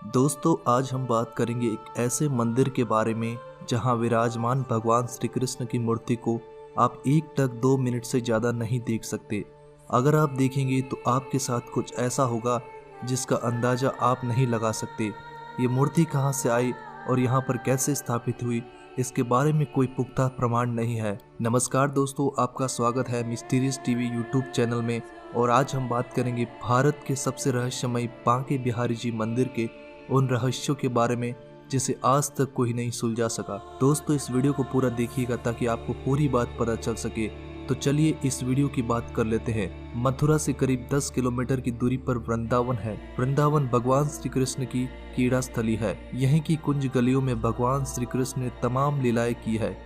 दोस्तों, आज हम बात करेंगे एक ऐसे मंदिर के बारे में जहां विराजमान भगवान श्री कृष्ण की मूर्ति को आप 1 तक 2 मिनट से ज़्यादा नहीं देख सकते। अगर आप देखेंगे तो आपके साथ कुछ ऐसा होगा जिसका अंदाज़ा आप नहीं लगा सकते। ये मूर्ति कहां से आई और यहां पर कैसे स्थापित हुई, इसके बारे में कोई पुख्ता प्रमाण नहीं है। नमस्कार दोस्तों, आपका स्वागत है मिस्टीरियस टीवी यूट्यूब चैनल में। और आज हम बात करेंगे भारत के सबसे रहस्यमयी बांके बिहारी जी मंदिर के उन रहस्यों के बारे में जिसे आज तक कोई नहीं सुलझा सका। दोस्तों, इस वीडियो को पूरा देखिएगा ताकि आपको पूरी बात पता चल सके। तो चलिए इस वीडियो की बात कर लेते हैं। मथुरा से करीब 10 किलोमीटर की दूरी पर वृंदावन है। वृंदावन भगवान श्री कृष्ण की क्रीड़ा स्थली है। यहीं की कुंज गलियों में भगवान श्री कृष्ण ने तमाम लीलाएं की है।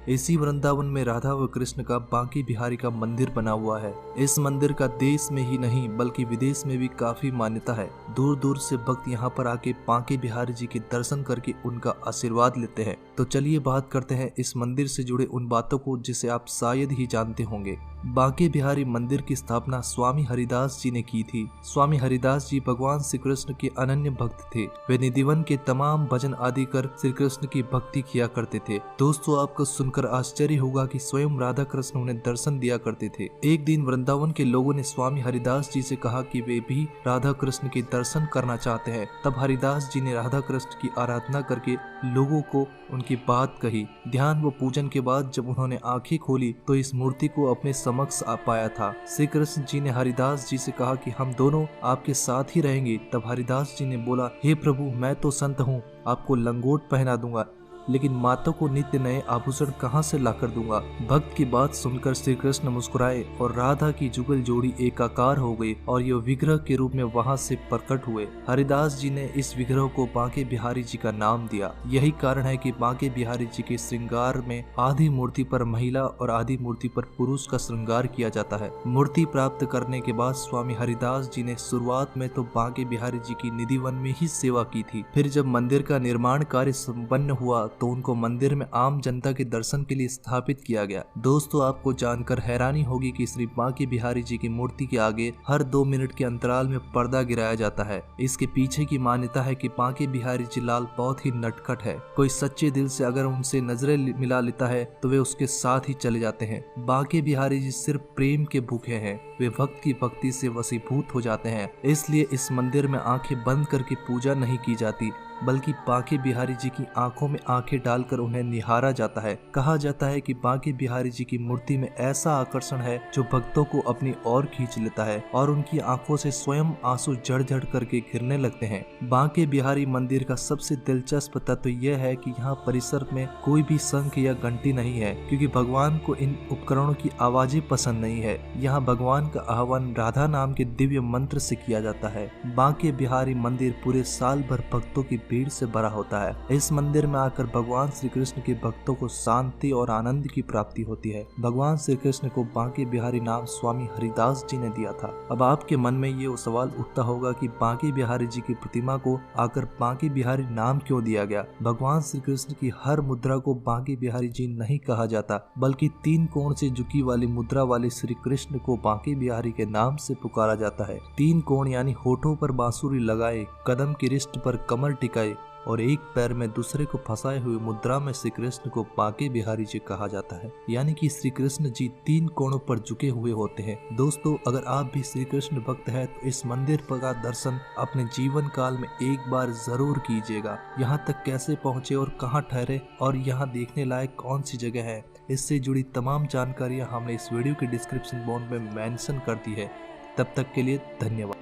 इसी वृंदावन में राधा व कृष्ण का बांके बिहारी का मंदिर बना हुआ है। इस मंदिर का देश में ही नहीं बल्कि विदेश में भी काफी मान्यता है। दूर दूर से भक्त यहाँ पर आके बांके बिहारी जी के दर्शन करके उनका आशीर्वाद लेते हैं। तो चलिए बात करते हैं इस मंदिर से जुड़े उन बातों को जिसे आप शायद ही जानते होंगे। बांके बिहारी मंदिर की स्थापना स्वामी हरिदास जी ने की थी। स्वामी हरिदास जी भगवान श्री कृष्ण के अनन्य भक्त थे। वे निधिवन के तमाम भजन आदि कर श्री कृष्ण की भक्ति किया करते थे। दोस्तों, आपको सुनकर आश्चर्य होगा कि स्वयं राधा कृष्ण उन्हें दर्शन दिया करते थे। एक दिन वृंदावन के लोगों ने स्वामी हरिदास जी से कहा कि वे भी राधा कृष्ण के दर्शन करना चाहते हैं। तब हरिदास जी ने राधा कृष्ण की आराधना करके लोगों को उनकी बात कही। ध्यान व पूजन के बाद जब उन्होंने आंखें खोली तो इस मूर्ति को अपने समक्ष आ पाया था। श्री कृष्ण जी ने हरिदास जी से कहा कि हम दोनों आपके साथ ही रहेंगे। तब हरिदास जी ने बोला, हे प्रभु, मैं तो संत हूँ, आपको लंगोट पहना दूंगा, लेकिन माता को नित्य नए आभूषण कहाँ से लाकर दूंगा। भक्त की बात सुनकर श्री कृष्ण मुस्कुराए और राधा की जुगल जोड़ी एकाकार हो गई और ये विग्रह के रूप में वहां से प्रकट हुए। हरिदास जी ने इस विग्रह को बांके बिहारी जी का नाम दिया। यही कारण है कि बांके बिहारी जी के श्रृंगार में आधी मूर्ति पर महिला और आधी मूर्ति पर पुरुष का श्रृंगार किया जाता है। मूर्ति प्राप्त करने के बाद स्वामी हरिदास जी ने शुरुआत में तो बांके बिहारी जी की निधिवन में ही सेवा की थी। फिर जब मंदिर का निर्माण कार्य संपन्न हुआ तो उनको मंदिर में आम जनता के दर्शन के लिए स्थापित किया गया। दोस्तों, आपको जानकर हैरानी होगी कि श्री बांके बिहारी जी की मूर्ति के आगे हर 2 मिनट के अंतराल में पर्दा गिराया जाता है। इसके पीछे की मान्यता है कि बांके बिहारी जी लाल बहुत ही नटखट है। कोई सच्चे दिल से अगर उनसे नजरें मिला लेता है तो वे उसके साथ ही चले जाते हैं। बांके बिहारी जी सिर्फ प्रेम के भूखे हैं। वे भक्त की भक्ति से वशीभूत हो जाते हैं। इसलिए इस मंदिर में आंखें बंद करके पूजा नहीं की जाती बल्कि बांके बिहारी जी की आंखों में आंखें डालकर उन्हें निहारा जाता है। कहा जाता है कि बांके बिहारी जी की मूर्ति में ऐसा आकर्षण है जो भक्तों को अपनी ओर खींच लेता है और उनकी आंखों से स्वयं आंसू झड़ झड़ करके गिरने लगते हैं। बांके बिहारी मंदिर का सबसे दिलचस्प तत्व यह है कि यहाँ परिसर में कोई भी शंख या घंटी नहीं है, क्योंकि भगवान को इन उपकरणों की आवाजें पसंद नहीं है। यहाँ भगवान का आह्वान राधा नाम के दिव्य मंत्र से किया जाता है। बांके बिहारी मंदिर पूरे साल भर भक्तों की भीड़ से भरा होता है। इस मंदिर में आकर भगवान श्री कृष्ण के भक्तों को शांति और आनंद की प्राप्ति होती है। भगवान श्री कृष्ण को बांके बिहारी नाम स्वामी हरिदास जी ने दिया था। अब आपके मन में ये सवाल उठता होगा कि बांके बिहारी जी की प्रतिमा को आकर बांके बिहारी नाम क्यों दिया गया। भगवान श्री कृष्ण की हर मुद्रा को बांके बिहारी जी नहीं कहा जाता, बल्कि 3 कोण से झुकी वाली मुद्रा वाले श्री कृष्ण को बांके बिहारी के नाम से पुकारा जाता है। 3 कोण यानी होठों पर बांसुरी लगाए, कदम की रिस्ट पर कमर टिकाए और एक पैर में दूसरे को फंसाए हुए मुद्रा में श्री कृष्ण को बांके बिहारी जी कहा जाता है। यानी कि श्री कृष्ण जी 3 कोणों पर झुके हुए होते हैं। दोस्तों, अगर आप भी श्री कृष्ण भक्त हैं तो इस मंदिर का दर्शन अपने जीवन काल में एक बार जरूर कीजिएगा। यहाँ तक कैसे पहुँचे और कहाँ ठहरे और यहाँ देखने लायक कौन सी जगह है, इससे जुड़ी तमाम जानकारियाँ हमने इस वीडियो के डिस्क्रिप्शन बॉक्स में मेंशन कर दी है। तब तक के लिए धन्यवाद।